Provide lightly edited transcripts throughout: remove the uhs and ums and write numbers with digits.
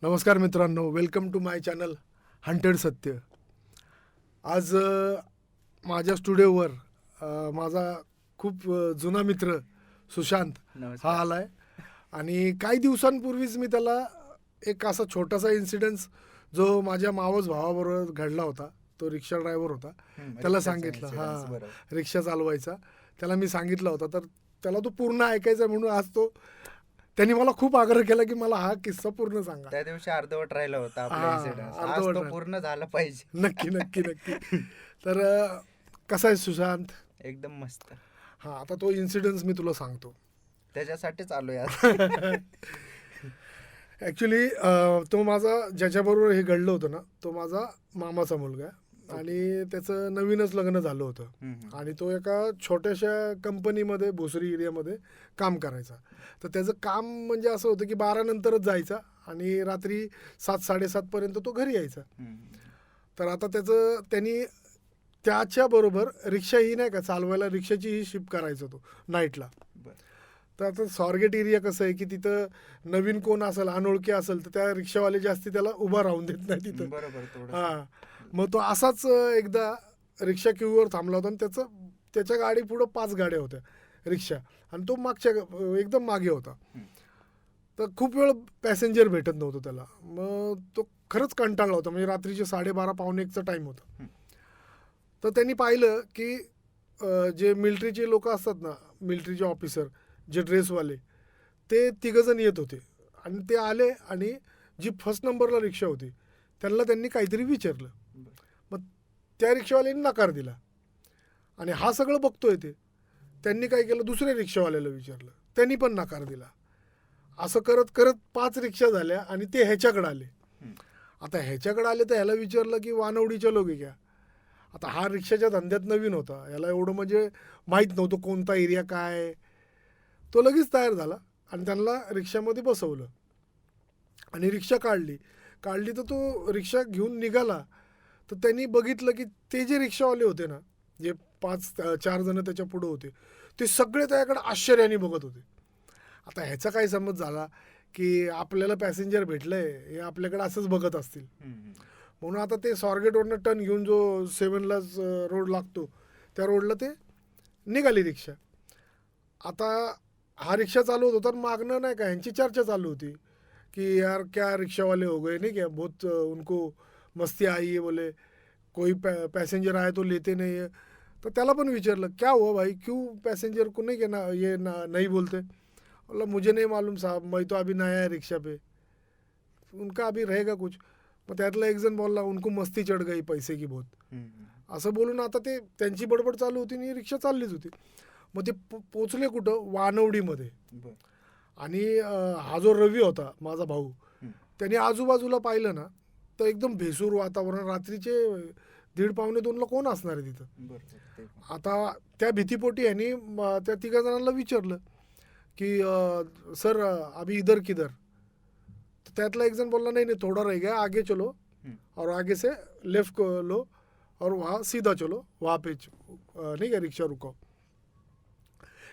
नमस्कार मित्रांनो, welcome to my channel Haunted Satya. आज माझ्या स्टुडिओवर माझा खूप जुना मित्र सुशांत हा नमस्कार. आलाय. आणि काही दिवसांपूर्वीच मी त्याला एक असा छोटासा इन्सिडन्स जो माझ्या मावस भावाबरोबर घडला होता, तो रिक्षा ड्रायव्हर होता, त्याला रिक्षाचा सांगितलं. इन्सिडन्स बरोबर. रिक्षा चालवायचा त्याला मी सांगितलं होतं, तर त्याला तो पूर्ण ऐकायचा म्हणून आज त्यांनी मला खूप आग्रह केला की मला हा किस्सा पूर्ण सांगा. त्या दिवशी अर्धवट राहिला होता आपला हा, इन्सिडन्स. आज अर्धवट तो राहिला. पूर्ण झाला पाहिजे. नक्की नक्की नक्की. तर कसा आहे सुशांत? एकदम मस्त. हा, आता तो इन्सिडन्स मी तुला सांगतो. त्याच्यासाठीच आलोय आज. ॲक्च्युली तो माझा ज्याच्याबरोबर हे घडलं होतं ना, तो माझा मामाचा मुलगा आहे. आणि त्याचं नवीनच लग्न झालं होतं. आणि तो एका छोट्याशा कंपनीमध्ये भोसरी एरियामध्ये काम करायचा. तर त्याचं काम म्हणजे असं होतं की 12 नंतरच जायचा आणि रात्री 7-7:30पर्यंत तो घरी यायचा. तर आता त्यांनी त्याच्याबरोबर रिक्षा ही नाही का चालवायला, रिक्षाची ही शिफ्ट करायचा तो नाईटला. तर आता स्वारगेट एरिया कसं आहे की तिथं नवीन कोण असेल, अनोळखी असेल, तर त्या रिक्षावाले जास्ती त्याला उभा राहून देत नाही तिथं. बरोबर. हां, मग तो असाच एकदा रिक्षा क्यूवर थांबला होता आणि त्याच्या गाडी पुढं 5 गाड्या होत्या रिक्षा, आणि तो मागच्या एकदम मागे होता. तर खूप वेळ पॅसेंजर भेटत नव्हतं त्याला. मग तो खरंच कंटाळला होता, म्हणजे रात्रीचे 12:30 पावणे 1चा टाईम होता. तर त्यांनी पाहिलं की जे मिलिटरीचे लोक असतात ना, मिलिटरीचे ऑफिसर जे ड्रेसवाले, ते तिघंजण येत होते. आणि ते आले आणि जी फर्स्ट नंबरला रिक्षा होती त्यांनी काहीतरी विचारलं. मग त्या रिक्षावाल्यांनी नकार दिला. आणि हा सगळं बघतोय त्यांनी काय केलं, दुसऱ्या रिक्षावाल्याला विचारलं, त्यांनी पण नकार दिला. असं करत करत 5 रिक्षा झाल्या आणि ते ह्याच्याकडे आले. आता ह्याच्याकडे आले तर ह्याला विचारलं की वानवडीचे लोक आहे क्या. आता हा रिक्षाच्या धंद्यात नवीन होता, याला एवढं म्हणजे माहीत नव्हतं कोणता एरिया काय. तो लगेच तयार झाला आणि त्यांना रिक्षामध्ये बसवलं आणि रिक्षा काढली तर तो रिक्षा घेऊन निघाला. तर त्यांनी बघितलं की ते जे रिक्षावाले होते ना, जे 4 जण त्याच्या पुढं होते, ते सगळे त्याकडे आश्चर्याने बघत होते. आता ह्याचा काय समज झाला की आपल्याला पॅसेंजर भेटलंय, हे आपल्याकडे असंच बघत असतील. म्हणून आता ते स्वारगेटवरनं टर्न घेऊन जो 7ला रोड लागतो त्या रोडला ते निघाली रिक्षा. आता हा रिक्षा चालू होता तर मागणं नाही का ह्यांची चर्चा चालू होती कि यार क्या रिक्शा वाले हो गए नहीं क्या, बहुत उनको मस्ती आई है, बोले कोई पैसेंजर आए तो लेते नहीं है. तर त्याला पण विचारलं क्या हुआ भाई, क्यों पैसेंजर को नहीं क्या नहीं बोलते. बोला मुझे नहीं मालूम साहब, मैं तो अभी नया है रिक्शा पे, उनका अभी रहेगा कुछ. मग त्यातला एक जण बोलला उनको मस्ती चढ गई पैसे की बहुत. असं बोलून आता त्यांची बडबड चालू होती आणि रिक्षा चाललीच होती. मग ते पोचले कुठं, वानवडीमध्ये. आणि हा जो रवी होता माझा भाऊ, त्याने आजूबाजूला पाहिलं ना तर एकदम भेसूर वातावरण, रात्रीचे 1:30-2ला कोण असणार आहे तिथं. आता त्या भीतीपोटी ह्यांनी त्या 3 जणांना विचारलं की सर अभी इधर किधर. तर त्यातला एक जण बोलला नाही नाही, थोडा रह गया, आगे चलो और आगे से लेफ्ट लो और वहाँ सीधा चलो, वहाँ पे नहीं का रिक्षा रुको.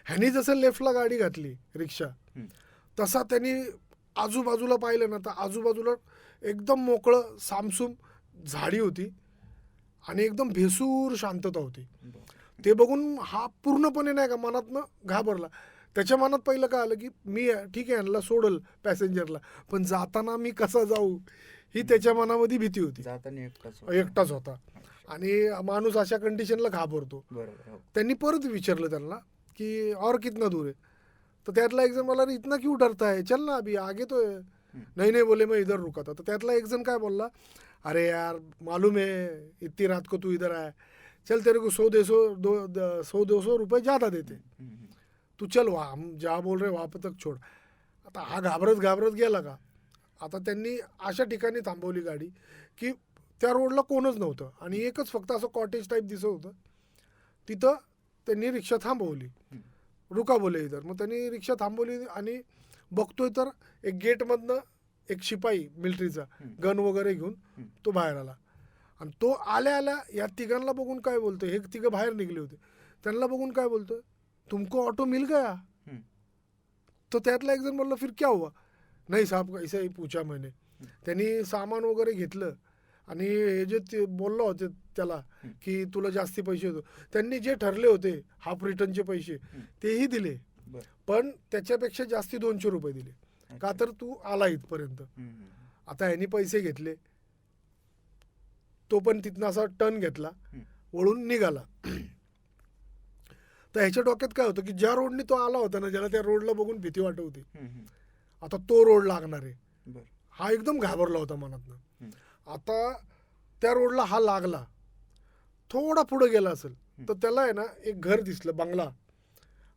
ह्यानी जसं लेफ्टला गाडी घातली रिक्षा, तसा त्यांनी आजूबाजूला पाहिलं ना तर आजूबाजूला एकदम मोकळं सामसूम झाडी होती आणि एकदम भेसूर शांतता होती. ते बघून हा पूर्णपणे नाही का मनातनं घाबरला. त्याच्या मनात पहिलं काय आलं की मी ठीक आहे यांना सोडल पॅसेंजरला, पण जाताना मी कसा जाऊ ही त्याच्या मनामध्ये भीती होती. जाताना एकटाच होता आणि माणूस अशा कंडिशनला घाबरतो. त्यांनी परत विचारलं त्यांना कि और कितना दूर है. तो त्यातला एक जण मला इतना क्यों डरता है, चल ना अभी आगे तो है. नहीं बोले मैं इधर रुका था. तर त्यातला एक जण काय बोलला, अरे यार मालूम है इतनी रात को तू इधर आया, चल तेरे को 100-200 रुपये ज़्यादा देते, तू चल वहाँ हम जहाँ बोल रहे वहाँ पे तक छोड़. आता हा घाबरत गेला का. आता त्यांनी अशा ठिकाणी थांबवली गाडी की त्या रोडला कोणच नव्हतं आणि एकच फक्त असं कॉटेज टाईप दिसत होतं. तिथं त्यांनी रिक्षा थांबवली. रुका बोले इधर. मग त्यांनी रिक्षा थांबवली आणि बघतोय तर एक गेटमधनं एक शिपाई मिलिटरीचा गन वगैरे घेऊन तो बाहेर आला. आणि तो आल्या या तिघांना बघून काय बोलतोय, हे तिघं बाहेर निघले होते, त्यांना बघून काय बोलतोय, तुमको ऑटो मिल गया. तो त्यातला एक जण बोलला फिर क्या हुआ. नहीं साहब ऐसा ही पूछा मैंने. त्यांनी सामान वगैरे घेतलं आणि हे जे ते बोललं होते त्याला की तुला जास्ती पैसे होतो, त्यांनी जे ठरले होते हाफ रिटर्नचे पैसे तेही दिले, बरं. पण त्याच्यापेक्षा जास्ती 200 रुपये दिले. का तर तू आला इथपर्यंत. आता ह्यांनी पैसे घेतले, तो पण तिथनं असा टर्न घेतला, वळून निघाला. तर ह्याच्या डोक्यात काय होतं की ज्या रोडने तो आला होता ना, ज्याला त्या रोडला बघून भीती वाटत होती, आता तो रोड लागणार आहे, बरं. हा एकदम घाबरला होता मनातनं. आता त्या रोडला हा लागला, थोडा पुढे गेला असेल तर त्याला आहे ना एक घर दिसलं, बंगला,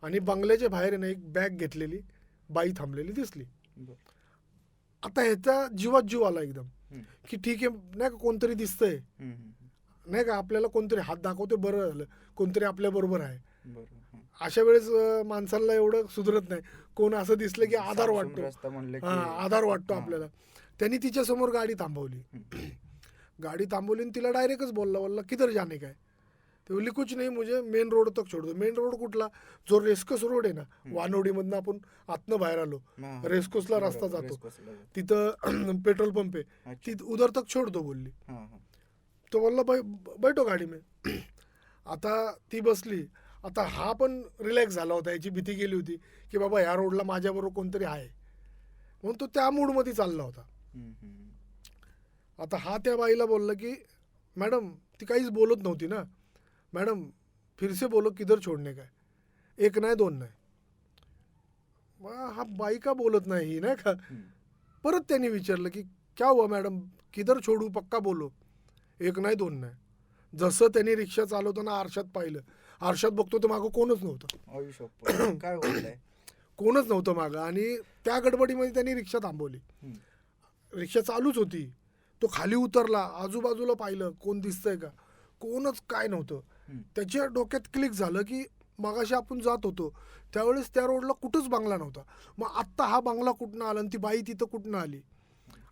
आणि बंगल्याच्या बाहेर आहे ना एक बॅग घेतलेली बाई थांबलेली दिसली. बरं. आता ह्याचा जीवात जीव आला एकदम की ठीक आहे, नाही का कोणतरी दिसतंय, नाही का आपल्याला कोणतरी हात दाखवते, बरं झालं कोणतरी आपल्या बरोबर आहे. बरं. अशा वेळेस माणसाला एवढं सुधरत नाही, कोण असं दिसलं की आधार वाटतो, रस्ता म्हणलं की आधार वाटतो आपल्याला. त्यांनी तिच्या समोर गाडी थांबवली, गाडी थांबवली आणि तिला डायरेक्टच बोलला किधर जाने का है. ते बोलली कुछ नहीं, मुझे मेन रोड तक छोड़ दो. मेन रोड कुठला, जो रेस्कोस रोड आहे ना, वानवडीमधनं आपण आतनं बाहेर आलो, रेस्कोसला रस्ता जातो, तिथं पेट्रोल पंप आहे, तिथं उधर तक छोड़ दो बोलली. तो बोलला बैठो गाडी में. आता ती बसली. आता हा पण रिलॅक्स झाला होता, याची भीती गेली होती की बाबा ह्या रोडला माझ्याबरोबर कोणतरी आहे, म्हणून तो त्या मूडमध्ये चालला होता. आता हा त्या बाईला बोलला की मॅडम, ती काहीच बोलत नव्हती ना, मॅडम फिर से बोलो किधर छोड़ने का है, एक नाही दोन नाही. हा बाई का बोलत नाही, नाही का. परत त्यांनी विचारलं की क्या हुआ मॅडम, किधर छोडू, पक्का बोलो, एक नाही दोन नाही. जसं त्यांनी रिक्षा चालवताना आरशात पाहिलं, आरशात बघतो तर मागं कोणच नव्हतं, काय होतंय, कोणच नव्हतं मागं. आणि त्या गडबडीमध्ये त्यांनी रिक्षा थांबवली, रिक्षा चालूच होती. तो खाली उतरला, आजूबाजूला पाहिलं कोण दिसतंय का, कोणच काय नव्हतं. त्याच्या डोक्यात क्लिक झालं की मगाशी आपण जात होतो त्यावेळेस त्या रोडला कुठंच बंगला नव्हता, मग आत्ता हा बंगला कुठनं आला आणि ती बाई तिथं कुठनं आली.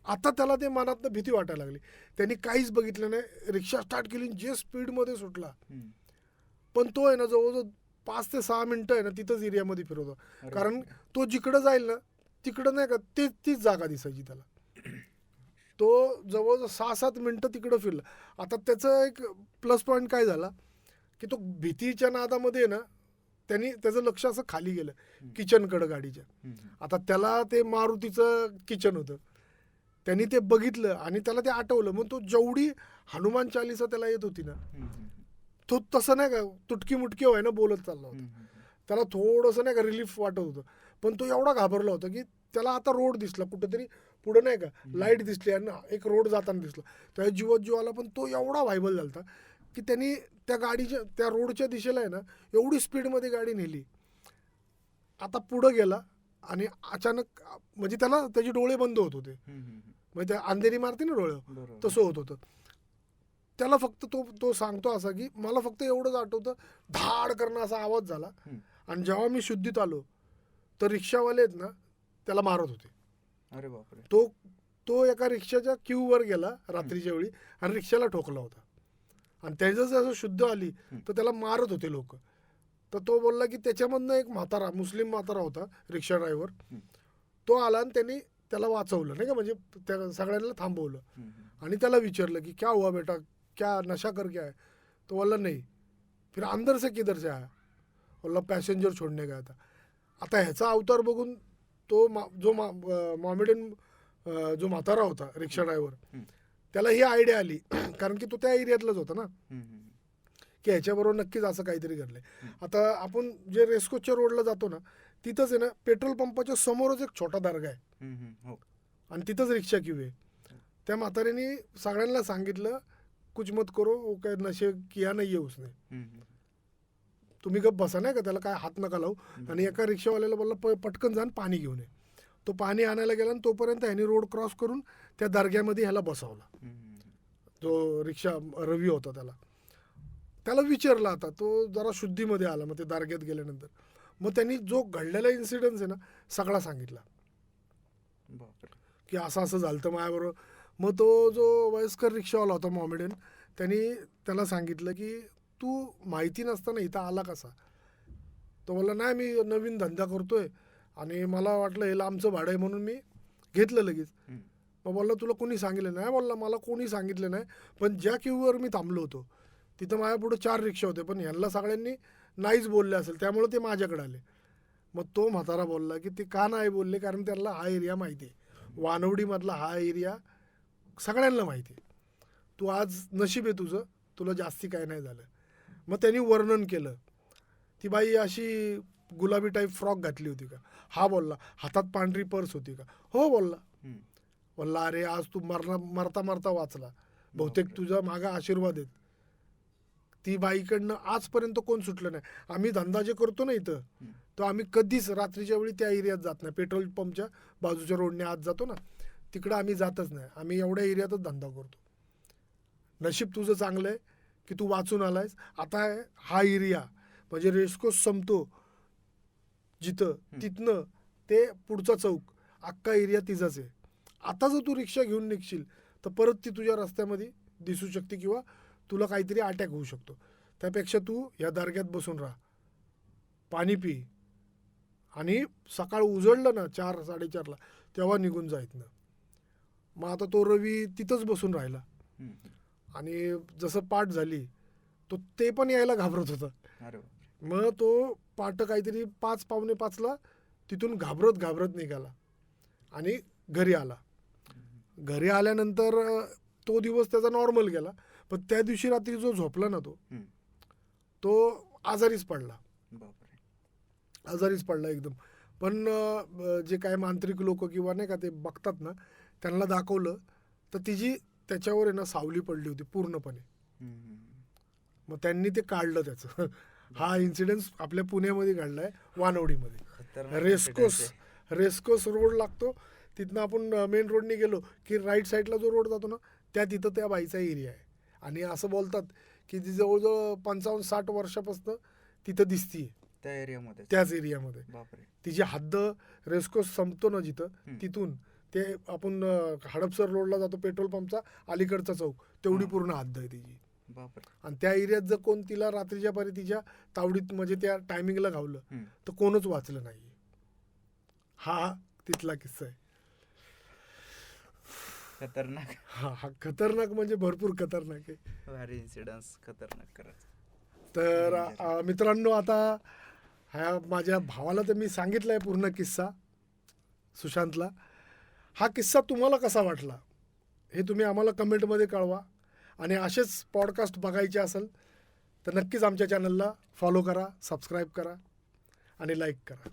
आता त्याला ते मनातनं भीती वाटायला लागली. त्यांनी काहीच बघितलं नाही, रिक्षा स्टार्ट केली, जे स्पीडमध्ये सुटला. पण तो आहे ना जवळजवळ 5 ते 6 मिनटं आहे ना तिथंच एरियामध्ये फिरवतो, कारण तो जिकडं जाईल ना तिकडं नाही का तीच जागा दिसायची त्याला. तो जवळजवळ 6-7 मिनटं तिकडं फिरला. आता त्याचं एक प्लस पॉईंट काय झाला की तो भीतीच्या नादामध्ये ना त्यांनी त्याचं लक्ष असं खाली गेलं किचनकडं गाडीच्या. आता त्याला ते मारुतीचं किचन होतं, त्यांनी ते बघितलं आणि त्याला ते आठवलं. मग तो जेवढी हनुमान चालीसा त्याला येत होती ना, तो तसं नाही का तुटकी मुटकी व्हाय ना बोलत चालला होता. त्याला थोडंसं नाही का रिलीफ वाटत होतं, पण तो एवढा घाबरला होता की त्याला आता रोड दिसला कुठंतरी पुढं, नाही का लाईट दिसली आणि एक रोड जाताना दिसला, त्या जीवात जीव आला. पण तो एवढा व्हायबल झाला होता की त्यांनी त्या गाडीच्या त्या रोडच्या दिशेला आहे ना एवढी स्पीडमध्ये गाडी नेली. आता पुढं गेला आणि अचानक म्हणजे त्याला त्याचे डोळे बंद होत होते, म्हणजे त्या अंधेरी मारते ना डोळं, तसं होत होतं त्याला. फक्त तो सांगतो असा की मला फक्त एवढंच आठवतं, धाड करणं असा आवाज झाला, आणि जेव्हा मी शुद्धीत आलो तर रिक्षावाले आहेत ना त्याला मारत होते. अरे बापरे. तो एका रिक्षाच्या क्यूवर गेला रात्रीच्या वेळी आणि रिक्षाला ठोकला होता, आणि त्याचं जसं शुद्ध आली तर त्याला मारत होते लोक. तर तो बोलला की त्याच्यामधनं एक म्हातारा, मुस्लिम म्हातारा होता रिक्षा ड्रायव्हर, तो आला आणि त्यांनी त्याला वाचवलं, नाही का, म्हणजे त्या सगळ्यांना थांबवलं आणि त्याला विचारलं की क्या हुआ बेटा, क्या नशा कर क्या है. तो बोलला नाही. फिर अंदर से किधर से आया, बोलला पॅसेंजर छोडणे का था. आता ह्याचा अवतार बघून तो जो मॉमेडियन जो म्हातारा होता रिक्षा ड्रायव्हर, त्याला ही आयडिया आली, कारण की तो त्या एरियातलाच होता ना, की ह्याच्याबरोबर नक्कीच असं काहीतरी घडलंय. आता आपण जे रेस्कोच्या रोडला जातो ना तिथंच आहे ना पेट्रोल पंपाच्या समोरच एक छोटा दर्गा आहे, आणि तिथंच रिक्षा क्यू आहे. त्या म्हाताऱ्याने सगळ्यांना सांगितलं कुछ मत करो, वो काय नशे किया नाही आहे उसने, तुम्ही गप बसा, नाही का, त्याला काय हात नका लावू. आणि एका रिक्षावाल्याला बोलला पटकन जाऊन पाणी घेऊन ये. तो पाणी आणायला गेला आणि तोपर्यंत ह्याने रोड क्रॉस करून त्या दर्ग्यामध्ये ह्याला बसवला. जो रिक्षा रवी होता त्याला विचारलं. आता तो जरा शुद्धीमध्ये आला, मग ते दर्ग्यात गेल्यानंतर मग त्यांनी जो घडलेला इन्सिडन्स आहे ना सगळा सांगितला की असं असं झालं तर माझ्याबरोबर. मग तो जो वयस्कर रिक्षावाला होता मॉमेडियन, त्यांनी त्याला सांगितलं की तू माहिती नसताना इथं आला कसा. तो बोलला नाही, मी नवीन धंदा करतोय आणि मला वाटलं हे लांबचं भाडं आहे म्हणून मी घेतलं लगेच. मग बोलला तुला कोणी सांगितलं नाही? बोलला मला कोणी सांगितलं नाही, पण ज्या क्यूवर मी थांबलो होतो तिथं माझ्या पुढे 4 रिक्षा होते, पण ह्यांना सगळ्यांनी नाहीच बोलले असेल, त्यामुळे ते माझ्याकडे आले. मग तो म्हातारा बोलला की ते का नाही बोलले, कारण त्यांना हा एरिया माहिती आहे, वानवडीमधला हा एरिया सगळ्यांना माहिती आहे. तू आज नशीब आहे तुझं, तुला जास्ती काय नाही झालं. मग त्यांनी वर्णन केलं. ती बाई अशी गुलाबी टाईप फ्रॉक घातली होती का? हा बोलला. हातात पांढरी पर्स होती का? हो बोलला. बोलला अरे आज तू मरता मरता वाचला, बहुतेक तुझा मागा आशीर्वाद आहेत. ती बाईकडनं आजपर्यंत कोण सुटलं नाही. आम्ही धंदा जे करतो ना इथं, तो आम्ही कधीच रात्रीच्या वेळी त्या एरियात जात नाही. पेट्रोल पंपच्या बाजूच्या रोडने आत जातो ना, तिकडं आम्ही जातच नाही. आम्ही एवढ्या एरियातच धंदा करतो. नशीब तुझं चांगलं आहे की तू वाचून आलायस. आता हा एरिया म्हणजे रेस्कोस संपतो जिथं, तिथनं ते पुढचा चौक, अख्खा एरिया तिचाच आहे. आता जर तू रिक्षा घेऊन निघशील तर परत ती तुझ्या रस्त्यामध्ये दिसू शकते किंवा तुला काहीतरी अटॅक होऊ शकतो. त्यापेक्षा तू या दर्ग्यात बसून राहा, पाणी पी, आणि सकाळ उजळलं ना 4-4:30ला तेव्हा निघून जायत ना. मग आता तो रवी तिथंच बसून राहिला, आणि जसं पाठ झाली तो ते पण यायला घाबरत होता. मग तो पाठ काहीतरी 5-5:45ला तिथून घाबरत घाबरत निघाला आणि घरी आला. घरी आल्यानंतर तो दिवस त्याचा नॉर्मल गेला. पण त्या दिवशी रात्री जो झोपला ना तो आजारीच पडला. आजारीच पडला एकदम. पण जे काय मांत्रिक लोक किंवा नाही का ते बघतात ना, त्यांना दाखवलं तर तिची त्याच्यावर आहे ना सावली पडली होती पूर्णपणे. मग त्यांनी ते काढलं त्याचं. हा इन्सिडेन्स आपल्या पुण्यामध्ये घडला आहे, वानवडीमध्ये. रेस्कोस रोड लागतो तिथनं आपण मेन रोडने गेलो की राईट साईडला जो रोड जातो ना, तिथं त्या बाईचा एरिया आहे. आणि असं बोलतात की ती जवळजवळ 55-60 वर्षापासून तिथं दिसतीये त्या एरियामध्ये, त्याच एरियामध्ये. तिची हद्द रेस्कोस संपतो ना जिथं, तिथून ते आपण हडपसर रोडला जातो पेट्रोल पंपचा अलीकडचा चौक, तेवढी पूर्ण हद्द आहे तिची. आणि त्या एरियात जर कोण तिला रात्रीच्या पारी तिच्या तावडीत म्हणजे त्या टायमिंगला घावलं तर कोणच वाचलं नाही. हा तिथला किस्सा आहे. खतरनाक. हा खतरनाक म्हणजे भरपूर खतरनाक आहे. भारी इन्सिडन्स, खतरनाक खरंच. तर मित्रांनो, आता ह्या माझ्या भावाला तर मी सांगितलं आहे पूर्ण किस्सा, सुशांतला. हा किस्सा तुम्हाला कसा वाटला हे तुम्ही आम्हाला कमेंटमध्ये कळवा. आणि असेच पॉडकास्ट बघायचे असेल तर नक्कीच आमच्या चॅनलला फॉलो करा, सबस्क्राईब करा आणि लाईक करा.